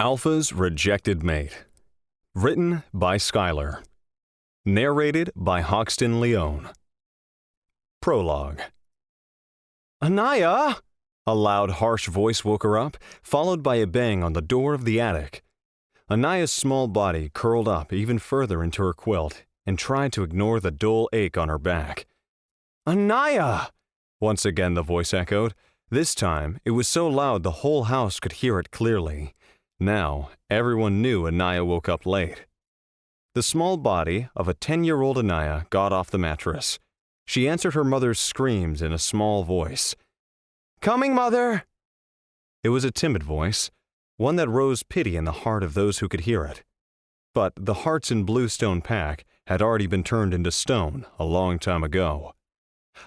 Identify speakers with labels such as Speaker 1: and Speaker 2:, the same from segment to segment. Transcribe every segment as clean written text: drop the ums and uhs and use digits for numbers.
Speaker 1: Alpha's Rejected Mate. Written by Skylar. Narrated by Hoxton Leone. Prologue. "Anaya!" A loud, harsh voice woke her up, followed by a bang on the door of the attic. Anaya's small body curled up even further into her quilt and tried to ignore the dull ache on her back. "Anaya!" Once again the voice echoed. This time, it was so loud the whole house could hear it clearly. Now, everyone knew Anaya woke up late. The small body of a 10-year-old Anaya got off the mattress. She answered her mother's screams in a small voice. "Coming, Mother!" It was a timid voice, one that rose pity in the heart of those who could hear it. But the hearts in Bluestone Pack had already been turned into stone a long time ago.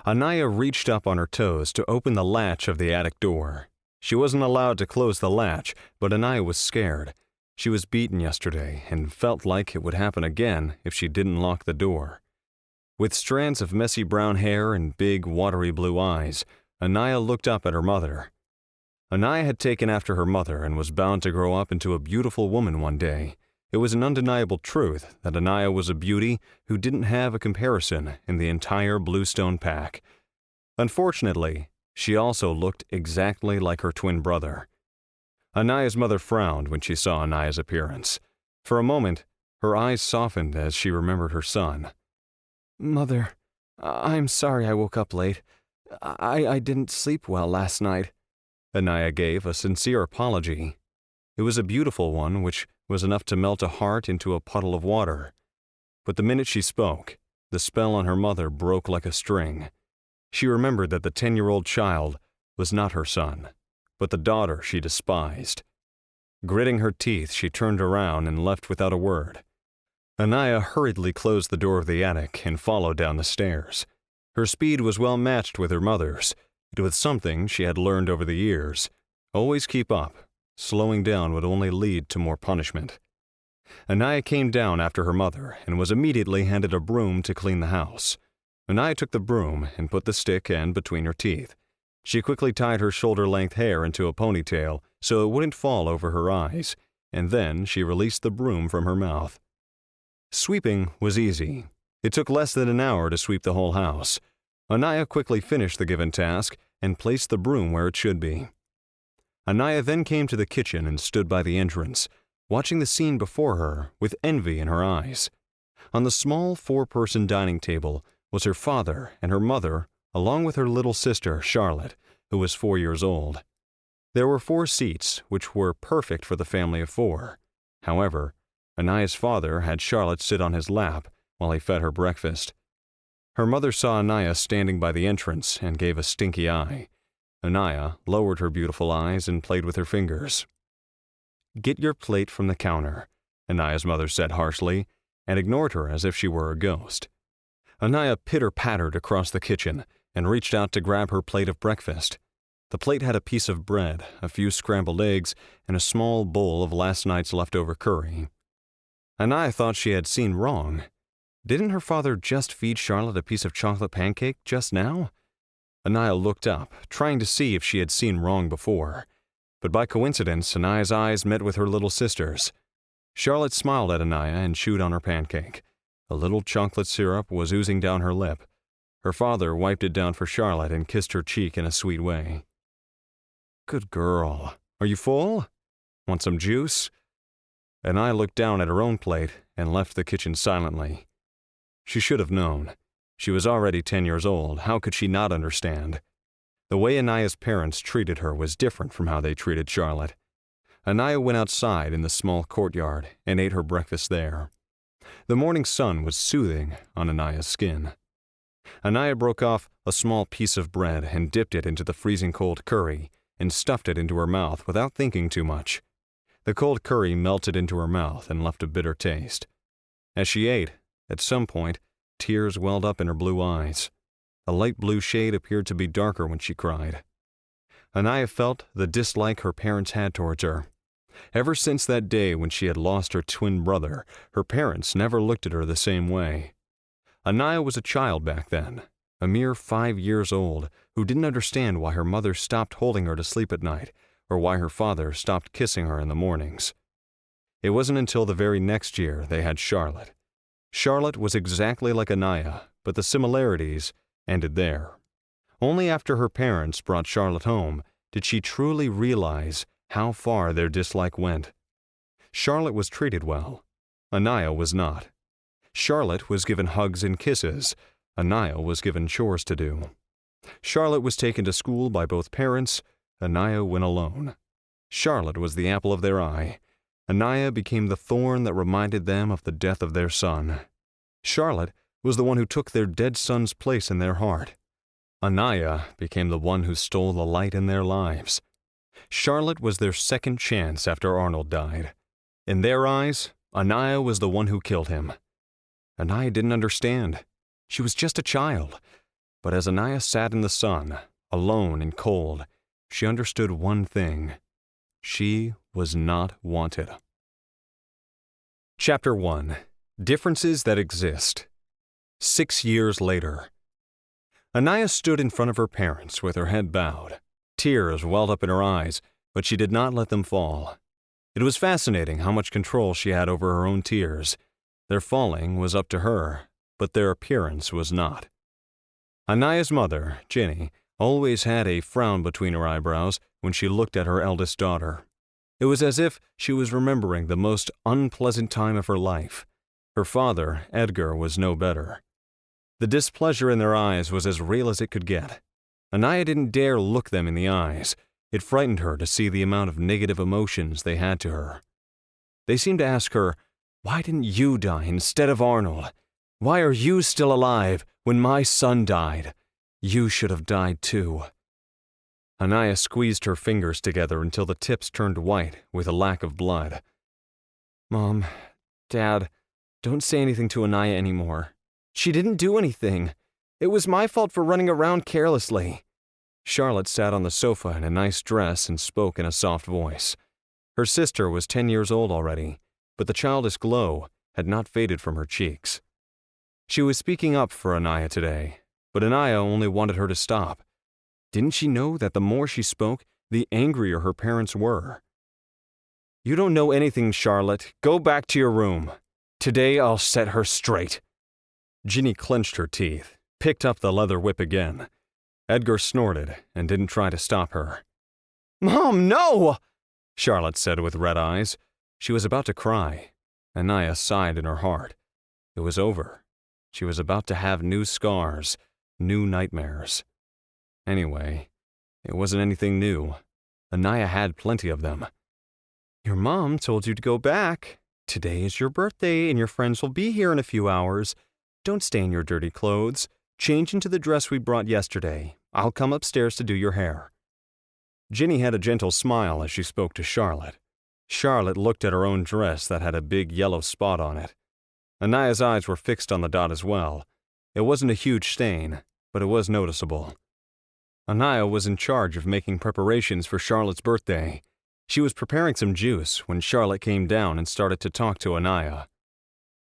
Speaker 1: Anaya reached up on her toes to open the latch of the attic door. She wasn't allowed to close the latch, but Anaya was scared. She was beaten yesterday and felt like it would happen again if she didn't lock the door. With strands of messy brown hair and big, watery blue eyes, Anaya looked up at her mother. Anaya had taken after her mother and was bound to grow up into a beautiful woman one day. It was an undeniable truth that Anaya was a beauty who didn't have a comparison in the entire Bluestone Pack. Unfortunately, she also looked exactly like her twin brother. Anaya's mother frowned when she saw Anaya's appearance. For a moment, her eyes softened as she remembered her son. "Mother, I'm sorry I woke up late. I didn't sleep well last night." Anaya gave a sincere apology. It was a beautiful one, which was enough to melt a heart into a puddle of water. But the minute she spoke, the spell on her mother broke like a string. She remembered that the 10-year-old child was not her son, but the daughter she despised. Gritting her teeth, she turned around and left without a word. Anaya hurriedly closed the door of the attic and followed down the stairs. Her speed was well matched with her mother's. It was something she had learned over the years. Always keep up. Slowing down would only lead to more punishment. Anaya came down after her mother and was immediately handed a broom to clean the house. Anaya took the broom and put the stick end between her teeth. She quickly tied her shoulder-length hair into a ponytail so it wouldn't fall over her eyes, and then she released the broom from her mouth. Sweeping was easy. It took less than an hour to sweep the whole house. Anaya quickly finished the given task and placed the broom where it should be. Anaya then came to the kitchen and stood by the entrance, watching the scene before her with envy in her eyes. On the small 4-person dining table was her father and her mother, along with her little sister, Charlotte, who was 4 years old. There were 4 seats, which were perfect for the family of 4. However, Anaya's father had Charlotte sit on his lap while he fed her breakfast. Her mother saw Anaya standing by the entrance and gave a stinky eye. Anaya lowered her beautiful eyes and played with her fingers. "Get your plate from the counter," Anaya's mother said harshly, and ignored her as if she were a ghost. Anaya pitter-pattered across the kitchen and reached out to grab her plate of breakfast. The plate had a piece of bread, a few scrambled eggs, and a small bowl of last night's leftover curry. Anaya thought she had seen wrong. Didn't her father just feed Charlotte a piece of chocolate pancake just now? Anaya looked up, trying to see if she had seen wrong before. But by coincidence, Anaya's eyes met with her little sister's. Charlotte smiled at Anaya and chewed on her pancake. A little chocolate syrup was oozing down her lip. Her father wiped it down for Charlotte and kissed her cheek in a sweet way. "Good girl. Are you full? Want some juice?" Anaya looked down at her own plate and left the kitchen silently. She should have known. She was already 10 years old. How could she not understand? The way Anaya's parents treated her was different from how they treated Charlotte. Anaya went outside in the small courtyard and ate her breakfast there. The morning sun was soothing on Anaya's skin. Anaya broke off a small piece of bread and dipped it into the freezing cold curry and stuffed it into her mouth without thinking too much. The cold curry melted into her mouth and left a bitter taste. As she ate, at some point, tears welled up in her blue eyes. A light blue shade appeared to be darker when she cried. Anaya felt the dislike her parents had towards her. Ever since that day when she had lost her twin brother, her parents never looked at her the same way. Anaya was a child back then, a mere 5 years old, who didn't understand why her mother stopped holding her to sleep at night, or why her father stopped kissing her in the mornings. It wasn't until the very next year they had Charlotte. Charlotte was exactly like Aniah, but the similarities ended there. Only after her parents brought Charlotte home did she truly realize how far their dislike went. Charlotte was treated well. Aniah was not. Charlotte was given hugs and kisses. Aniah was given chores to do. Charlotte was taken to school by both parents. Aniah went alone. Charlotte was the apple of their eye. Aniah became the thorn that reminded them of the death of their son. Charlotte was the one who took their dead son's place in their heart. Aniah became the one who stole the light in their lives. Charlotte was their second chance after Arnold died. In their eyes, Aniah was the one who killed him. Aniah didn't understand. She was just a child. But as Aniah sat in the sun, alone and cold, she understood one thing. She was not wanted. Chapter 1. Differences that Exist. 6 years later. Aniah stood in front of her parents with her head bowed. Tears welled up in her eyes, but she did not let them fall. It was fascinating how much control she had over her own tears. Their falling was up to her, but their appearance was not. Aniah's mother, Ginny, always had a frown between her eyebrows when she looked at her eldest daughter. It was as if she was remembering the most unpleasant time of her life. Her father, Edgar, was no better. The displeasure in their eyes was as real as it could get. Aniah didn't dare look them in the eyes. It frightened her to see the amount of negative emotions they had to her. They seemed to ask her, "Why didn't you die instead of Arnold? Why are you still alive when my son died? You should have died too." Aniah squeezed her fingers together until the tips turned white with a lack of blood. "Mom, Dad, don't say anything to Aniah anymore. She didn't do anything. It was my fault for running around carelessly." Charlotte sat on the sofa in a nice dress and spoke in a soft voice. Her sister was 10 years old already, but the childish glow had not faded from her cheeks. She was speaking up for Aniah today, but Aniah only wanted her to stop. Didn't she know that the more she spoke, the angrier her parents were? "You don't know anything, Charlotte. Go back to your room. Today I'll set her straight." Ginny clenched her teeth, picked up the leather whip again. Edgar snorted and didn't try to stop her. "Mom, no!" Charlotte said with red eyes. She was about to cry. Aniah sighed in her heart. It was over. She was about to have new scars, new nightmares. Anyway, it wasn't anything new. Aniah had plenty of them. "Your mom told you to go back. Today is your birthday and your friends will be here in a few hours. Don't stay in your dirty clothes. Change into the dress we brought yesterday. I'll come upstairs to do your hair." Ginny had a gentle smile as she spoke to Charlotte. Charlotte looked at her own dress that had a big yellow spot on it. Aniah's eyes were fixed on the dot as well. It wasn't a huge stain, but it was noticeable. Aniah was in charge of making preparations for Charlotte's birthday. She was preparing some juice when Charlotte came down and started to talk to Aniah.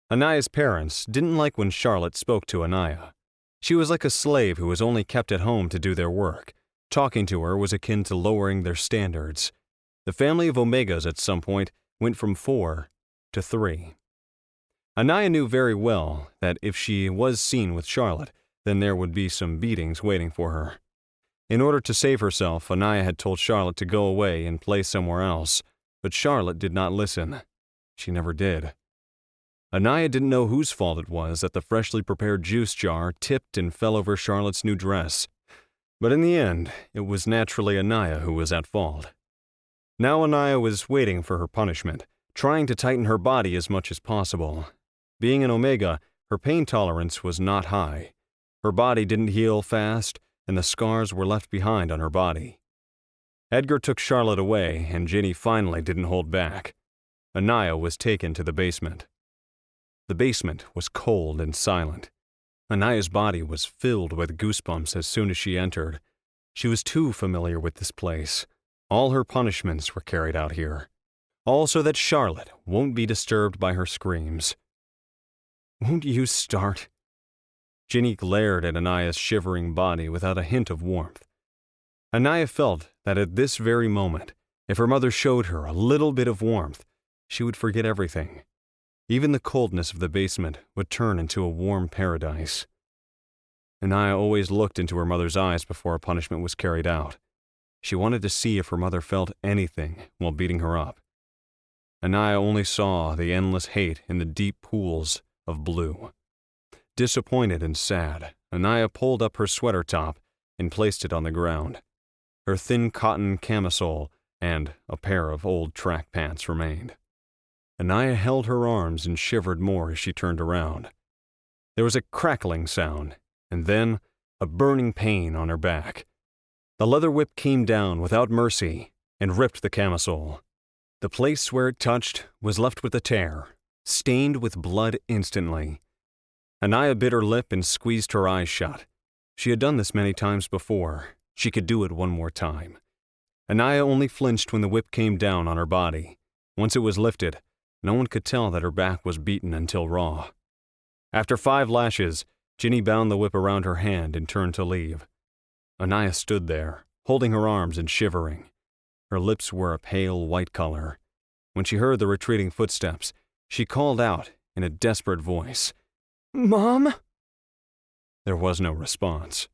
Speaker 1: Aniah's parents didn't like when Charlotte spoke to Aniah. She was like a slave who was only kept at home to do their work. Talking to her was akin to lowering their standards. The family of Omegas at some point went from 4 to 3. Aniah knew very well that if she was seen with Charlotte, then there would be some beatings waiting for her. In order to save herself, Aniah had told Charlotte to go away and play somewhere else, but Charlotte did not listen. She never did. Aniah didn't know whose fault it was that the freshly prepared juice jar tipped and fell over Charlotte's new dress. But in the end, it was naturally Aniah who was at fault. Now Aniah was waiting for her punishment, trying to tighten her body as much as possible. Being an Omega, her pain tolerance was not high. Her body didn't heal fast, and the scars were left behind on her body. Edgar took Charlotte away, and Ginny finally didn't hold back. Aniah was taken to the basement. The basement was cold and silent. Aniah's body was filled with goosebumps as soon as she entered. She was too familiar with this place. All her punishments were carried out here. All so that Charlotte won't be disturbed by her screams. "Won't you start?" Ginny glared at Aniah's shivering body without a hint of warmth. Aniah felt that at this very moment, if her mother showed her a little bit of warmth, she would forget everything. Even the coldness of the basement would turn into a warm paradise. Aniah always looked into her mother's eyes before a punishment was carried out. She wanted to see if her mother felt anything while beating her up. Aniah only saw the endless hate in the deep pools of blue. Disappointed and sad, Aniah pulled up her sweater top and placed it on the ground. Her thin cotton camisole and a pair of old track pants remained. Aniah held her arms and shivered more as she turned around. There was a crackling sound, and then a burning pain on her back. The leather whip came down without mercy and ripped the camisole. The place where it touched was left with a tear, stained with blood instantly. Aniah bit her lip and squeezed her eyes shut. She had done this many times before. She could do it one more time. Aniah only flinched when the whip came down on her body. Once it was lifted, no one could tell that her back was beaten until raw. After 5 lashes, Ginny bound the whip around her hand and turned to leave. Aniah stood there, holding her arms and shivering. Her lips were a pale white color. When she heard the retreating footsteps, she called out in a desperate voice, "Mom?" There was no response.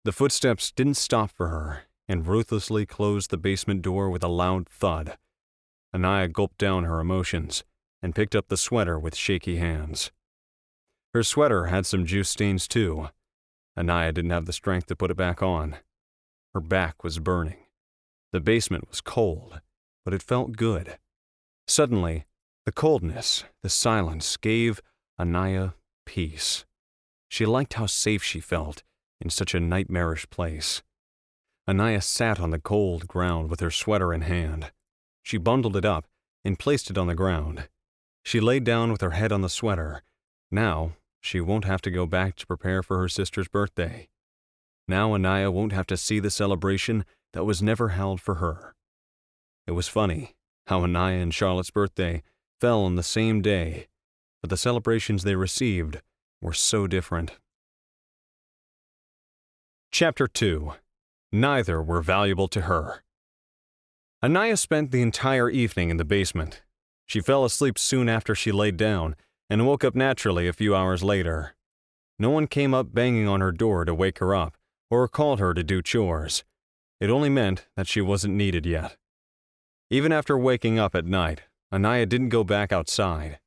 Speaker 1: The footsteps didn't stop for her and ruthlessly closed the basement door with a loud thud. Aniah gulped down her emotions and picked up the sweater with shaky hands. Her sweater had some juice stains too. Aniah didn't have the strength to put it back on. Her back was burning. The basement was cold, but it felt good. Suddenly, the coldness, the silence gave Aniah peace. She liked how safe she felt in such a nightmarish place. Aniah sat on the cold ground with her sweater in hand. She bundled it up and placed it on the ground. She laid down with her head on the sweater. Now, she won't have to go back to prepare for her sister's birthday. Now Aniah won't have to see the celebration that was never held for her. It was funny how Aniah and Charlotte's birthday fell on the same day, but the celebrations they received were so different. Chapter 2. Neither were valuable to her. Aniah spent the entire evening in the basement. She fell asleep soon after she laid down and woke up naturally a few hours later. No one came up banging on her door to wake her up or called her to do chores. It only meant that she wasn't needed yet. Even after waking up at night, Aniah didn't go back outside.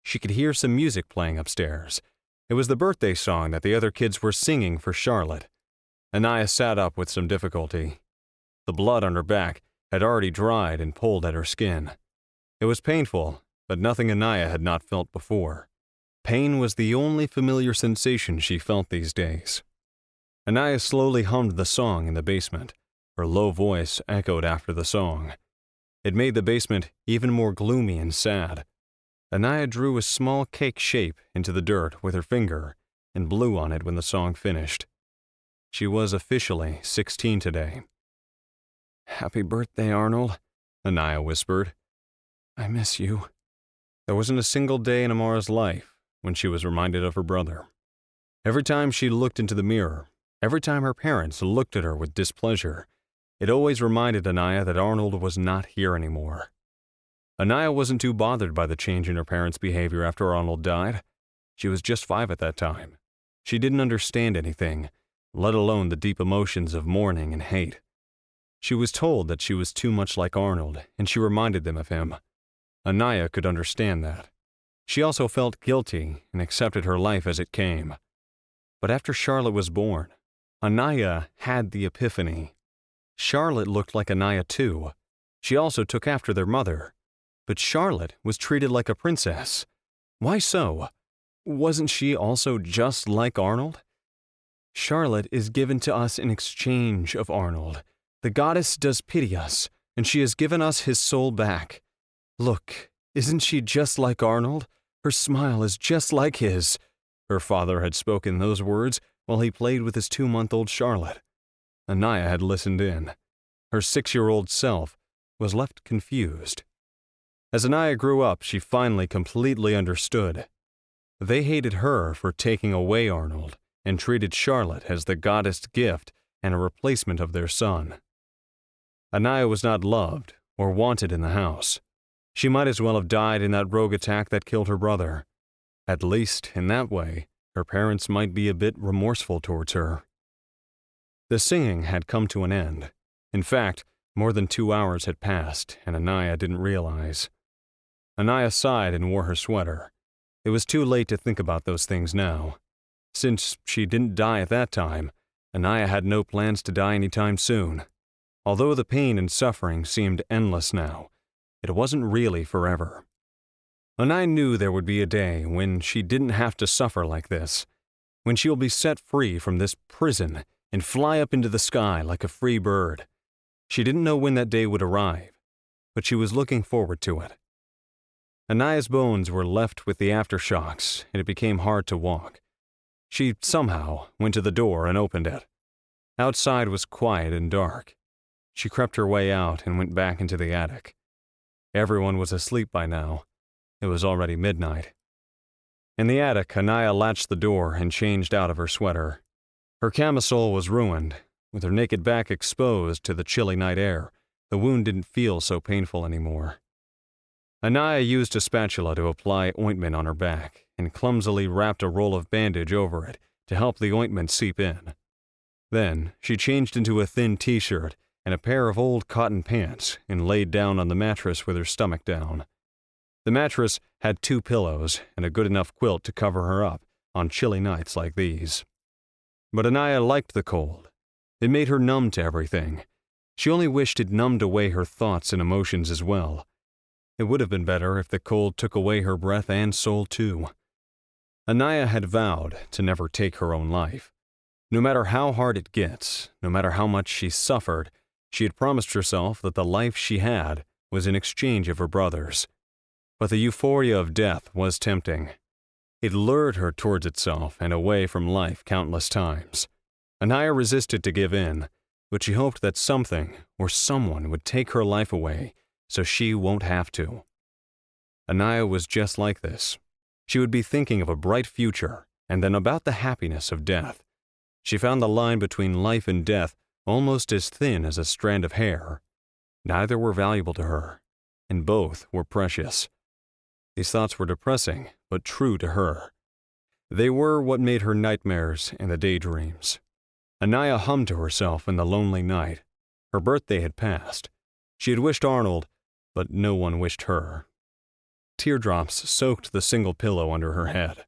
Speaker 1: She could hear some music playing upstairs. It was the birthday song that the other kids were singing for Charlotte. Aniah sat up with some difficulty. The blood on her back had already dried and pulled at her skin. It was painful, but nothing Aniah had not felt before. Pain was the only familiar sensation she felt these days. Aniah slowly hummed the song in the basement. Her low voice echoed after the song. It made the basement even more gloomy and sad. Aniah drew a small cake shape into the dirt with her finger and blew on it when the song finished. She was officially 16 today. "Happy birthday, Arnold," Aniah whispered. "I miss you." There wasn't a single day in Amara's life when she was reminded of her brother. Every time she looked into the mirror, every time her parents looked at her with displeasure, it always reminded Aniah that Arnold was not here anymore. Aniah wasn't too bothered by the change in her parents' behavior after Arnold died. She was just 5 at that time. She didn't understand anything, let alone the deep emotions of mourning and hate. She was told that she was too much like Arnold, and she reminded them of him. Aniah could understand that. She also felt guilty and accepted her life as it came. But after Charlotte was born, Aniah had the epiphany. Charlotte looked like Aniah too. She also took after their mother. But Charlotte was treated like a princess. Why so? Wasn't she also just like Arnold? Charlotte is given to us in exchange of Arnold. The goddess does pity us, and she has given us his soul back. Look, isn't she just like Arnold? Her smile is just like his. Her father had spoken those words while he played with his 2-month-old Charlotte. Aniah had listened in. Her 6-year-old self was left confused. As Aniah grew up, she finally completely understood. They hated her for taking away Arnold and treated Charlotte as the goddess gift and a replacement of their son. Aniah was not loved or wanted in the house. She might as well have died in that rogue attack that killed her brother. At least, in that way, her parents might be a bit remorseful towards her. The singing had come to an end. In fact, more than 2 hours had passed, and Anaya didn't realize. Anaya sighed and wore her sweater. It was too late to think about those things now. Since she didn't die at that time, Anaya had no plans to die anytime soon. Although the pain and suffering seemed endless now, it wasn't really forever. Anaya knew there would be a day when she didn't have to suffer like this, when she'll be set free from this prison and fly up into the sky like a free bird. She didn't know when that day would arrive, but she was looking forward to it. Anaya's bones were left with the aftershocks, and it became hard to walk. She somehow went to the door and opened it. Outside was quiet and dark. She crept her way out and went back into the attic. Everyone was asleep by now. It was already midnight. In the attic, Anaya latched the door and changed out of her sweater. Her camisole was ruined. With her naked back exposed to the chilly night air, the wound didn't feel so painful anymore. Anaya used a spatula to apply ointment on her back and clumsily wrapped a roll of bandage over it to help the ointment seep in. Then she changed into a thin t-shirt and a pair of old cotton pants and laid down on the mattress with her stomach down. The mattress had 2 pillows and a good enough quilt to cover her up on chilly nights like these. But Anaya liked the cold. It made her numb to everything. She only wished it numbed away her thoughts and emotions as well. It would have been better if the cold took away her breath and soul too. Anaya had vowed to never take her own life. No matter how hard it gets, no matter how much she suffered, she had promised herself that the life she had was in exchange of her brother's. But the euphoria of death was tempting. It lured her towards itself and away from life countless times. Anaya resisted to give in, but she hoped that something or someone would take her life away so she won't have to. Anaya was just like this. She would be thinking of a bright future and then about the happiness of death. She found the line between life and death almost as thin as a strand of hair. Neither were valuable to her, and both were precious. These thoughts were depressing, but true to her. They were what made her nightmares and the daydreams. Anaya hummed to herself in the lonely night. Her birthday had passed. She had wished Arnold, but no one wished her. Teardrops soaked the single pillow under her head.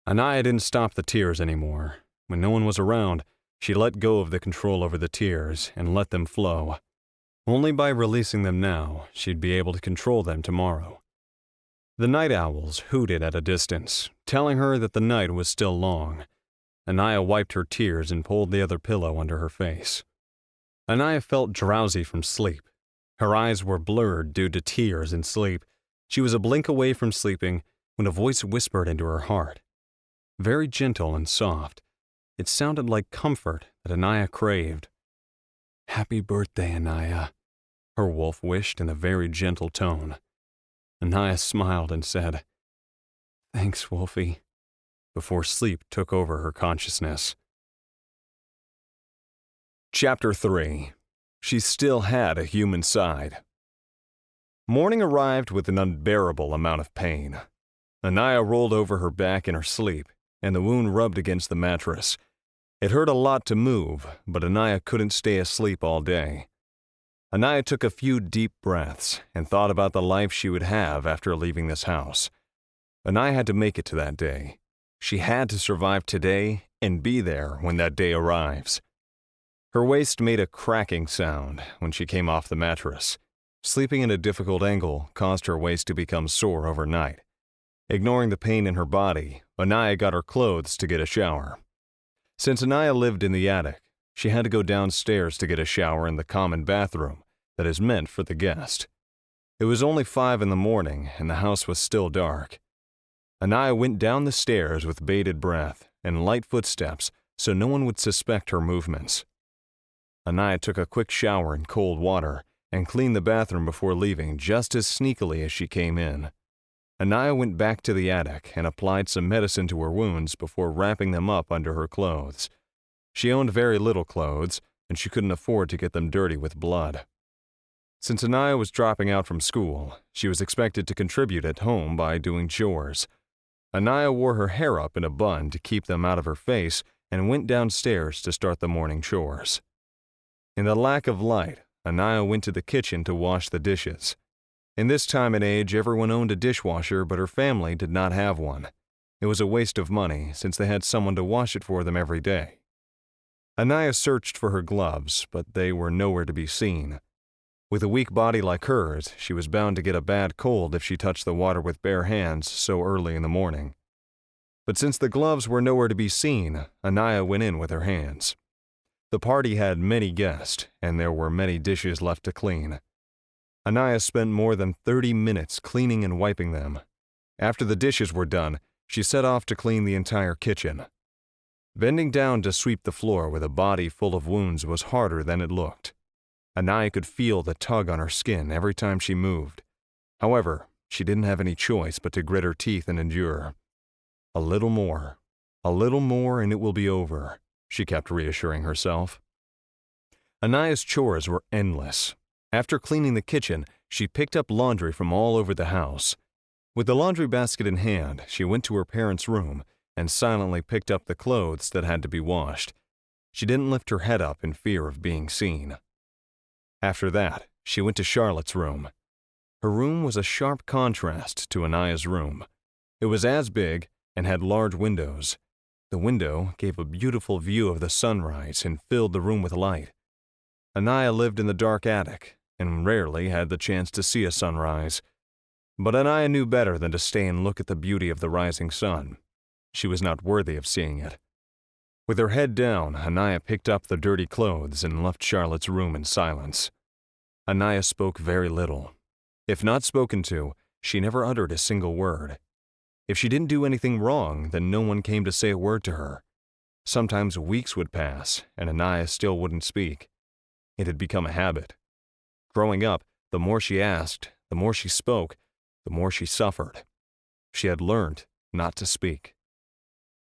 Speaker 1: Anaya didn't stop the tears anymore. When no one was around, she let go of the control over the tears and let them flow. Only by releasing them now, she'd be able to control them tomorrow. The night owls hooted at a distance, telling her that the night was still long. Anaya wiped her tears and pulled the other pillow under her face. Anaya felt drowsy from sleep. Her eyes were blurred due to tears and sleep. She was a blink away from sleeping when a voice whispered into her heart. Very gentle and soft, it sounded like comfort that Anaya craved. "Happy birthday, Anaya," her wolf wished in a very gentle tone. Anaya smiled and said, "Thanks, Wolfie," before sleep took over her consciousness. Chapter 3. She still had a human side. Morning arrived with an unbearable amount of pain. Anaya rolled over her back in her sleep, and the wound rubbed against the mattress. It hurt a lot to move, but Anaya couldn't stay asleep all day. Anaya took a few deep breaths and thought about the life she would have after leaving this house. Anaya had to make it to that day. She had to survive today and be there when that day arrives. Her waist made a cracking sound when she came off the mattress. Sleeping at a difficult angle caused her waist to become sore overnight. Ignoring the pain in her body, Anaya got her clothes to get a shower. Since Anaya lived in the attic, she had to go downstairs to get a shower in the common bathroom that is meant for the guest. It was only 5 in the morning and the house was still dark. Anaya went down the stairs with bated breath and light footsteps so no one would suspect her movements. Anaya took a quick shower in cold water and cleaned the bathroom before leaving just as sneakily as she came in. Anaya went back to the attic and applied some medicine to her wounds before wrapping them up under her clothes. She owned very little clothes, and she couldn't afford to get them dirty with blood. Since Aniah was dropping out from school, she was expected to contribute at home by doing chores. Aniah wore her hair up in a bun to keep them out of her face and went downstairs to start the morning chores. In the lack of light, Aniah went to the kitchen to wash the dishes. In this time and age, everyone owned a dishwasher, but her family did not have one. It was a waste of money since they had someone to wash it for them every day. Aniah searched for her gloves, but they were nowhere to be seen. With a weak body like hers, she was bound to get a bad cold if she touched the water with bare hands so early in the morning. But since the gloves were nowhere to be seen, Aniah went in with her hands. The party had many guests, and there were many dishes left to clean. Aniah spent more than 30 minutes cleaning and wiping them. After the dishes were done, she set off to clean the entire kitchen. Bending down to sweep the floor with a body full of wounds was harder than it looked. Aniah could feel the tug on her skin every time she moved. However, she didn't have any choice but to grit her teeth and endure. A little more, and it will be over, she kept reassuring herself. Aniah's chores were endless. After cleaning the kitchen, she picked up laundry from all over the house. With the laundry basket in hand, she went to her parents' room and silently picked up the clothes that had to be washed. She didn't lift her head up in fear of being seen. After that, she went to Charlotte's room. Her room was a sharp contrast to Aniah's room. It was as big and had large windows. The window gave a beautiful view of the sunrise and filled the room with light. Aniah lived in the dark attic and rarely had the chance to see a sunrise. But Aniah knew better than to stay and look at the beauty of the rising sun. She was not worthy of seeing it. With her head down, Aniah picked up the dirty clothes and left Charlotte's room in silence. Aniah spoke very little. If not spoken to, she never uttered a single word. If she didn't do anything wrong, then no one came to say a word to her. Sometimes weeks would pass, and Aniah still wouldn't speak. It had become a habit. Growing up, the more she asked, the more she spoke, the more she suffered. She had learned not to speak.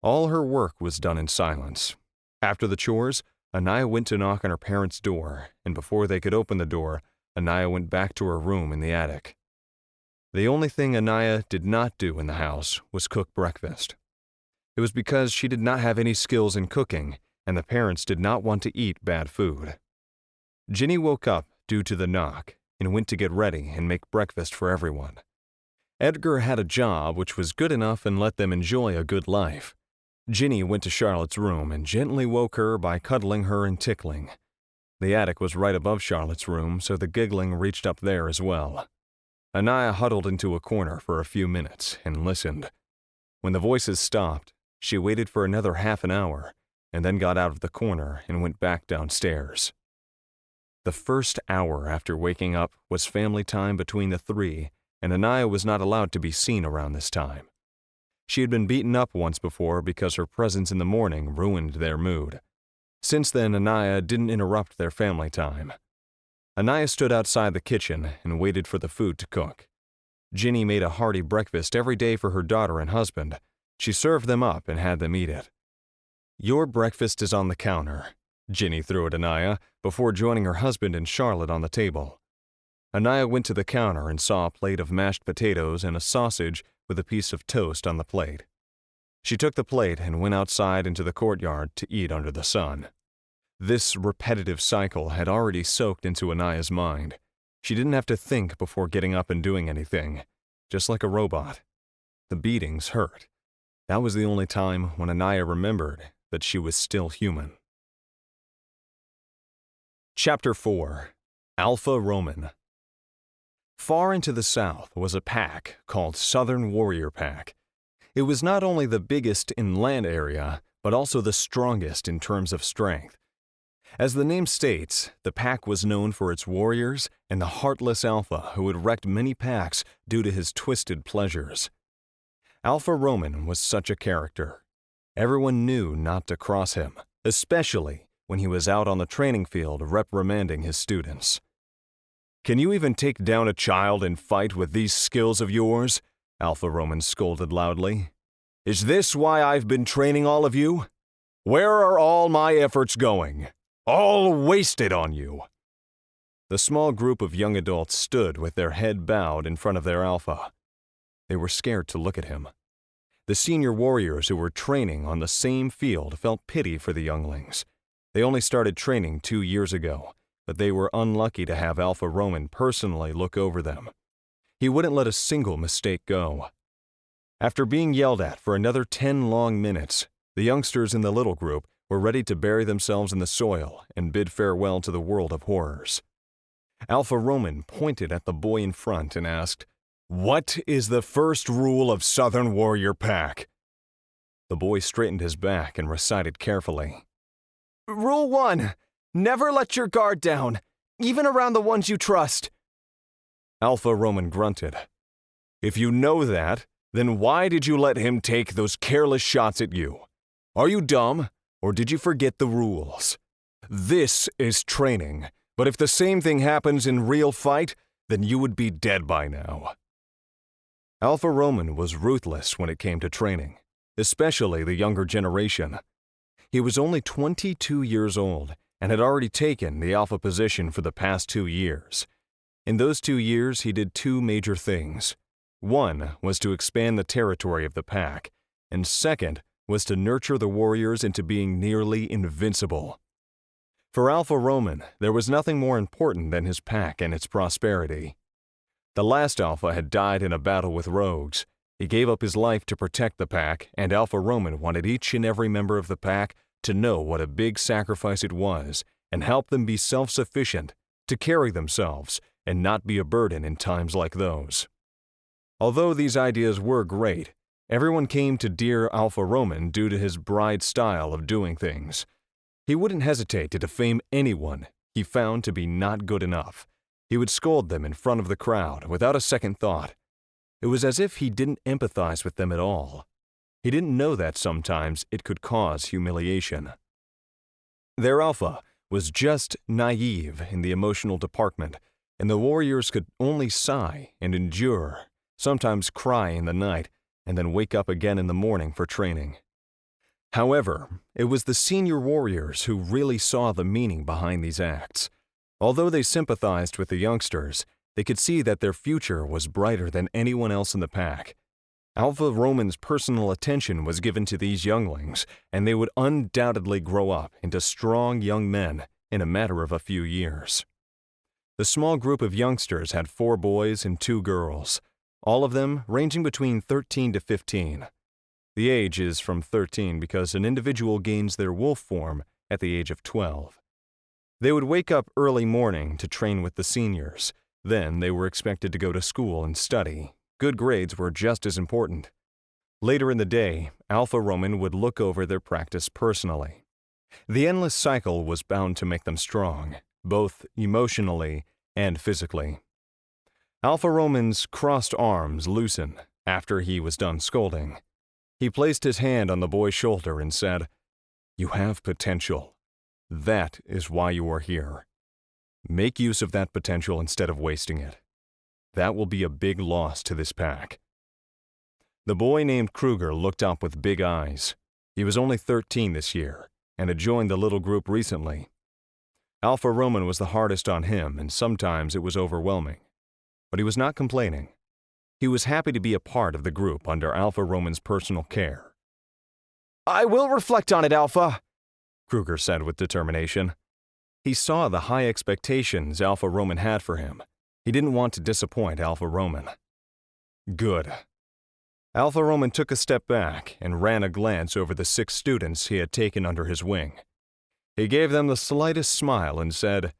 Speaker 1: All her work was done in silence. After the chores, Aniah went to knock on her parents' door, and before they could open the door, Aniah went back to her room in the attic. The only thing Aniah did not do in the house was cook breakfast. It was because she did not have any skills in cooking, and the parents did not want to eat bad food. Ginny woke up due to the knock and went to get ready and make breakfast for everyone. Edgar had a job which was good enough and let them enjoy a good life. Ginny went to Charlotte's room and gently woke her by cuddling her and tickling. The attic was right above Charlotte's room, so the giggling reached up there as well. Aniah huddled into a corner for a few minutes and listened. When the voices stopped, she waited for another half an hour and then got out of the corner and went back downstairs. The first hour after waking up was family time between the three, and Aniah was not allowed to be seen around this time. She had been beaten up once before because her presence in the morning ruined their mood. Since then, Aniah didn't interrupt their family time. Aniah stood outside the kitchen and waited for the food to cook. Ginny made a hearty breakfast every day for her daughter and husband. She served them up and had them eat it. "Your breakfast is on the counter," Ginny threw at Aniah before joining her husband and Charlotte on the table. Aniah went to the counter and saw a plate of mashed potatoes and a sausage with a piece of toast on the plate. She took the plate and went outside into the courtyard to eat under the sun. This repetitive cycle had already soaked into Aniah's mind. She didn't have to think before getting up and doing anything, just like a robot. The beatings hurt. That was the only time when Aniah remembered that she was still human. Chapter 4. 𝘈𝘭𝘠 Far into the south was a pack called Southern Warrior Pack. It was not only the biggest in land area, but also the strongest in terms of strength. As the name states, the pack was known for its warriors and the heartless alpha who had wrecked many packs due to his twisted pleasures. 𝘈𝘭𝘠 was such a character. Everyone knew not to cross him, especially when he was out on the training field reprimanding his students. "Can you even take down a child and fight with these skills of yours?" 𝘈𝘭𝘠 scolded loudly. "Is this why I've been training all of you? Where are all my efforts going? All wasted on you." The small group of young adults stood with their head bowed in front of their alpha. They were scared to look at him. The senior warriors who were training on the same field felt pity for the younglings. They only started training 2 years ago, but they were unlucky to have 𝘊𝘆𝘁 personally look over them. He wouldn't let a single mistake go. After being yelled at for another 10 long minutes, the youngsters in the little group were ready to bury themselves in the soil and bid farewell to the world of horrors. 𝘊𝘆𝘁 pointed at the boy in front and asked, "What is the first rule of Southern Warrior Pack?" The boy straightened his back and recited carefully.
Speaker 2: Rule 1. Never let your guard down, even around the ones you trust.
Speaker 1: 𝘊𝘆𝘁 grunted. "If you know that, then why did you let him take those careless shots at you? Are you dumb, or did you forget the rules? This is training, but if the same thing happens in real fight, then you would be dead by now." 𝘊𝘆𝘁 was ruthless when it came to training, especially the younger generation. He was only 22 years old and had already taken the alpha position for the past 2 years. In those 2 years, he did 2 major things. One was to expand the territory of the pack, and second was to nurture the warriors into being nearly invincible. For 𝘊𝘆𝘁, there was nothing more important than his pack and its prosperity. The last alpha had died in a battle with rogues. He gave up his life to protect the pack, and 𝘊𝘆𝘁 wanted each and every member of the pack to know what a big sacrifice it was and help them be self-sufficient, to carry themselves, and not be a burden in times like those. Although these ideas were great, everyone came to dear 𝘊𝘆𝘁 due to his bride style of doing things. He wouldn't hesitate to defame anyone he found to be not good enough. He would scold them in front of the crowd without a second thought. It was as if he didn't empathize with them at all. He didn't know that sometimes it could cause humiliation. Their alpha was just naive in the emotional department, and the warriors could only sigh and endure, sometimes cry in the night, and then wake up again in the morning for training. However, it was the senior warriors who really saw the meaning behind these acts. Although they sympathized with the youngsters, they could see that their future was brighter than anyone else in the pack. 𝘊𝘆𝘁's personal attention was given to these younglings, and they would undoubtedly grow up into strong young men in a matter of a few years. The small group of youngsters had 4 boys and 2 girls, all of them ranging between 13 to 15. The age is from 13 because an individual gains their wolf form at the age of 12. They would wake up early morning to train with the seniors. Then they were expected to go to school and study. Good grades were just as important. Later in the day, 𝘊𝘆𝘁 would look over their practice personally. The endless cycle was bound to make them strong, both emotionally and physically. 𝘊𝘆𝘁's crossed arms loosened after he was done scolding. He placed his hand on the boy's shoulder and said, "You have potential. That is why you are here. Make use of that potential instead of wasting it. That will be a big loss to this pack." The boy named Kruger looked up with big eyes. He was only 13 this year and had joined the little group recently. 𝘊𝘆𝘁 was the hardest on him, and sometimes it was overwhelming. But he was not complaining. He was happy to be a part of the group under 𝘊𝘆𝘁's personal care.
Speaker 2: "I will reflect on it, Alpha,"
Speaker 1: Kruger said with determination. He saw the high expectations 𝘊𝘆𝘁 had for him. He didn't want to disappoint 𝘊𝘆𝘁. Good. 𝘊𝘆𝘁 took a step back and ran a glance over the 6 students he had taken under his wing. He gave them the slightest smile and said,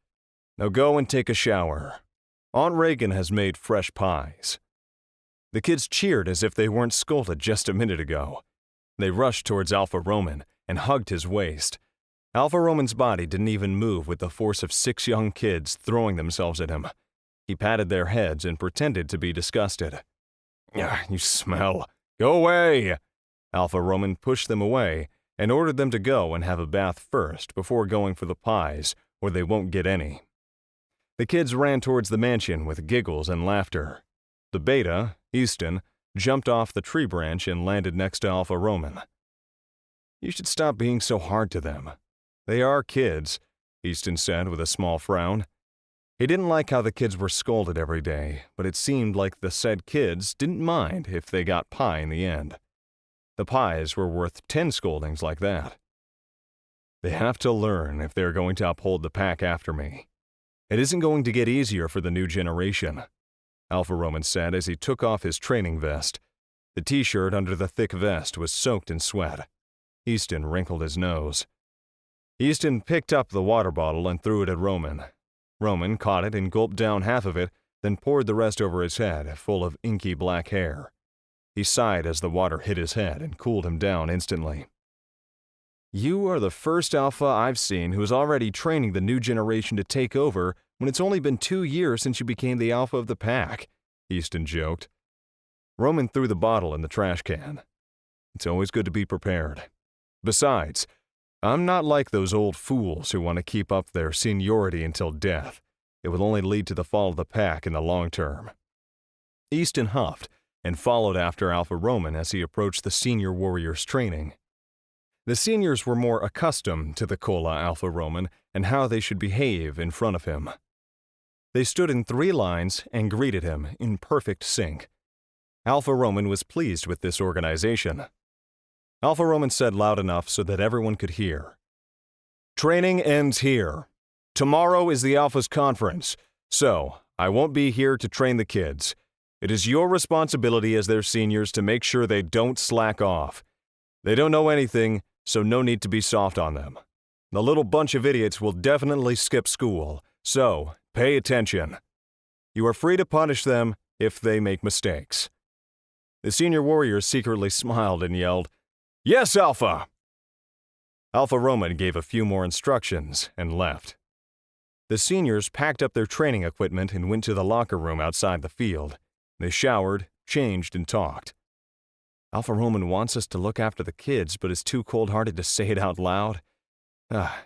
Speaker 1: "Now go and take a shower. Aunt Reagan has made fresh pies." The kids cheered as if they weren't scolded just a minute ago. They rushed towards 𝘊𝘆𝘁 and hugged his waist. 𝘊𝘆𝘁's body didn't even move with the force of 6 young kids throwing themselves at him. He patted their heads and pretended to be disgusted. "You smell. Go away!" 𝘊𝘆𝘁 pushed them away and ordered them to go and have a bath first before going for the pies, or they won't get any. The kids ran towards the mansion with giggles and laughter. The beta, Easton, jumped off the tree branch and landed next to 𝘊𝘆𝘁. "You should stop being so hard to them. They are kids," Easton said with a small frown. He didn't like how the kids were scolded every day, but it seemed like the said kids didn't mind if they got pie in the end. The pies were worth 10 scoldings like that. They have to learn if they're going to uphold the pack after me. It isn't going to get easier for the new generation, 𝘈𝘁𝘁𝗵 said as he took off his training vest. The t-shirt under the thick vest was soaked in sweat. Easton wrinkled his nose. Easton picked up the water bottle and threw it at Roman. Roman caught it and gulped down half of it, then poured the rest over his head, full of inky black hair. He sighed as the water hit his head and cooled him down instantly. You are the first alpha I've seen who is already training the new generation to take over when it's only been 2 years since you became the alpha of the pack, Easton joked. Roman threw the bottle in the trash can. It's always good to be prepared. Besides, I'm not like those old fools who want to keep up their seniority until death. It will only lead to the fall of the pack in the long term. Easton huffed and followed after 𝘈𝘁𝘁𝗵 as he approached the senior warriors' training. The seniors were more accustomed to the 𝘰𝘯𝘤𝘬𝘆 and how they should behave in front of him. They stood in 3 lines and greeted him in perfect sync. 𝘈𝘁𝘁𝘵 was pleased with this organization. 𝘈𝘁𝘁𝘵 said loud enough so that everyone could hear. Training ends here. Tomorrow is the Alpha's conference, so I won't be here to train the kids. It is your responsibility as their seniors to make sure they don't slack off. They don't know anything, so no need to be soft on them. The little bunch of idiots will definitely skip school, so pay attention. You are free to punish them if they make mistakes. The senior warriors secretly smiled and yelled, Yes, Alpha! 𝘈𝘁𝘁𝘵 gave a few more instructions and left. The seniors packed up their training equipment and went to the locker room outside the field. They showered, changed, and talked. 𝘈𝘁𝘁𝘵 wants us to look after the kids, but is too cold-hearted to say it out loud.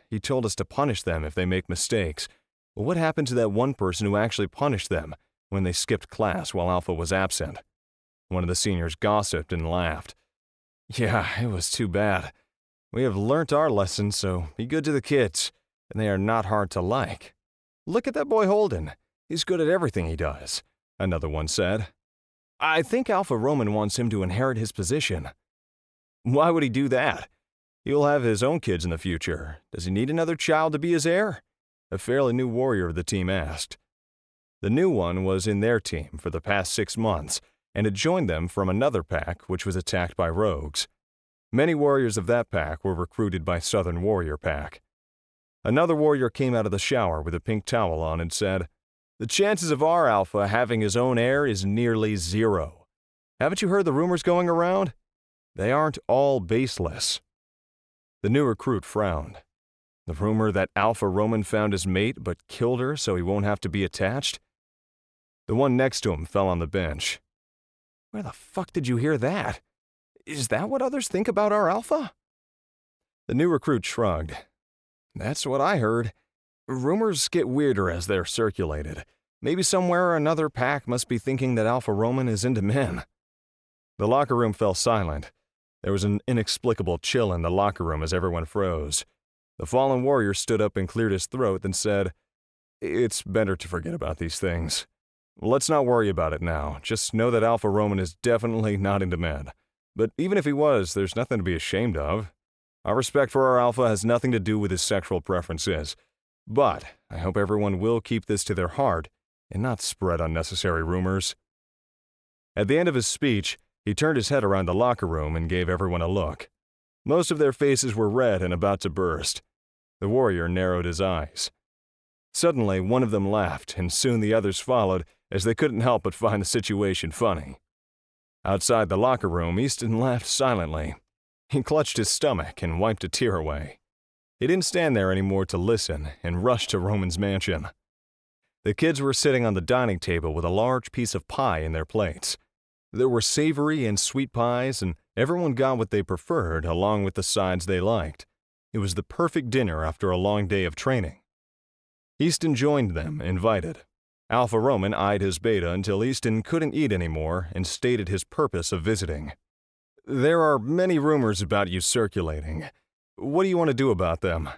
Speaker 1: He told us to punish them if they make mistakes. But what happened to that one person who actually punished them when they skipped class while Alpha was absent? One of the seniors gossiped and laughed. Yeah, it was too bad. We have learnt our lesson, so be good to the kids, and they are not hard to like. Look at that boy Holden. He's good at everything he does, another one said. I think 𝘈𝘁𝘁𝘵 wants him to inherit his position. Why would he do that? He will have his own kids in the future. Does he need another child to be his heir? A fairly new warrior of the team asked. The new one was in their team for the past 6 months, and had joined them from another pack which was attacked by rogues. Many warriors of that pack were recruited by Southern Warrior Pack. Another warrior came out of the shower with a pink towel on and said, The chances of our alpha having his own heir is nearly 0. Haven't you heard the rumors going around? They aren't all baseless. The new recruit frowned. The rumor that 𝘈𝘁𝘁𝘵 found his mate but killed her so he won't have to be attached? The one next to him fell on the bench. Where the fuck did you hear that? Is that what others think about our alpha? The new recruit shrugged. That's what I heard. Rumors get weirder as they're circulated. Maybe somewhere another pack must be thinking that 𝘈𝘁𝘁𝘵 is into men. The locker room fell silent. There was an inexplicable chill in the locker room as everyone froze. The fallen warrior stood up and cleared his throat, then said, It's better to forget about these things. Let's not worry about it now. Just know that 𝘈𝘁𝘁𝘵 is definitely not into men. But even if he was, there's nothing to be ashamed of. Our respect for our alpha has nothing to do with his sexual preferences. But I hope everyone will keep this to their heart and not spread unnecessary rumors. At the end of his speech, he turned his head around the locker room and gave everyone a look. Most of their faces were red and about to burst. The warrior narrowed his eyes. Suddenly, one of them laughed, and soon the others followed, as they couldn't help but find the situation funny. Outside the locker room, Easton laughed silently. He clutched his stomach and wiped a tear away. He didn't stand there anymore to listen and rushed to Roman's mansion. The kids were sitting on the dining table with a large piece of pie in their plates. There were savory and sweet pies, and everyone got what they preferred along with the sides they liked. It was the perfect dinner after a long day of training. Easton joined them, invited. 𝘈𝘁𝘁𝘵 eyed his beta until Easton couldn't eat anymore and stated his purpose of visiting. There are many rumors about you circulating. What do you want to do about them?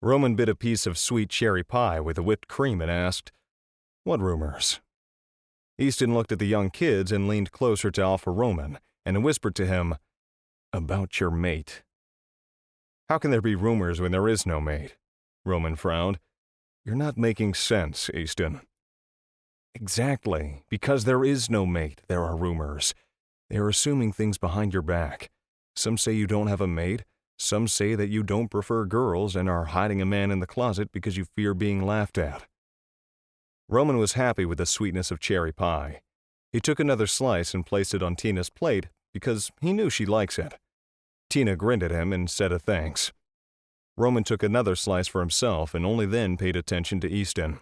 Speaker 1: Roman bit a piece of sweet cherry pie with the whipped cream and asked, "What rumors?" Easton looked at the young kids and leaned closer to 𝘍𝑀 and whispered to him, "About your mate." "How can there be rumors when there is no mate?" Roman frowned. "You're not making sense, Easton." "Exactly. Because there is no mate, there are rumors. They are assuming things behind your back. Some say you don't have a mate. Some say that you don't prefer girls and are hiding a man in the closet because you fear being laughed at." Roman was happy with the sweetness of cherry pie. He took another slice and placed it on Tina's plate because he knew she likes it. Tina grinned at him and said a thanks. Roman took another slice for himself and only then paid attention to Easton.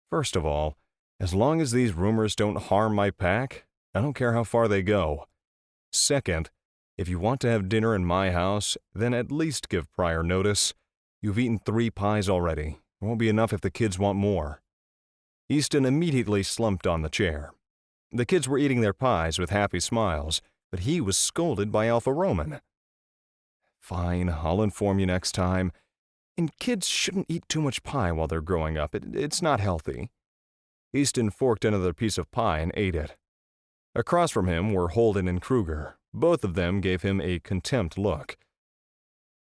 Speaker 1: "First of all, as long as these rumors don't harm my pack, I don't care how far they go. Second, if you want to have dinner in my house, then at least give prior notice. You've eaten 3 pies already. It won't be enough if the kids want more." Easton immediately slumped on the chair. The kids were eating their pies with happy smiles, but he was scolded by 𝘍𝑀. "Fine, I'll inform you next time. And kids shouldn't eat too much pie while they're growing up. It's not healthy." Easton forked another piece of pie and ate it. Across from him were Holden and Kruger. Both of them gave him a contempt look.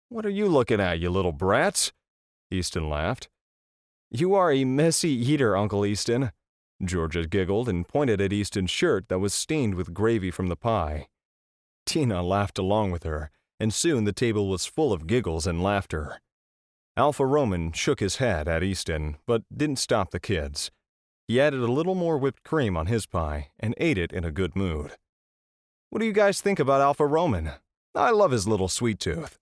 Speaker 1: "What are you looking at, you little brats?" Easton laughed. "You are a messy eater, Uncle Easton." Georgia giggled and pointed at Easton's shirt that was stained with gravy from the pie. Tina laughed along with her, and soon the table was full of giggles and laughter. 𝘍𝑀 shook his head at Easton, but didn't stop the kids. He added a little more whipped cream on his pie and ate it in a good mood. "What do you guys think about 𝘍𝑀? I love his little sweet tooth."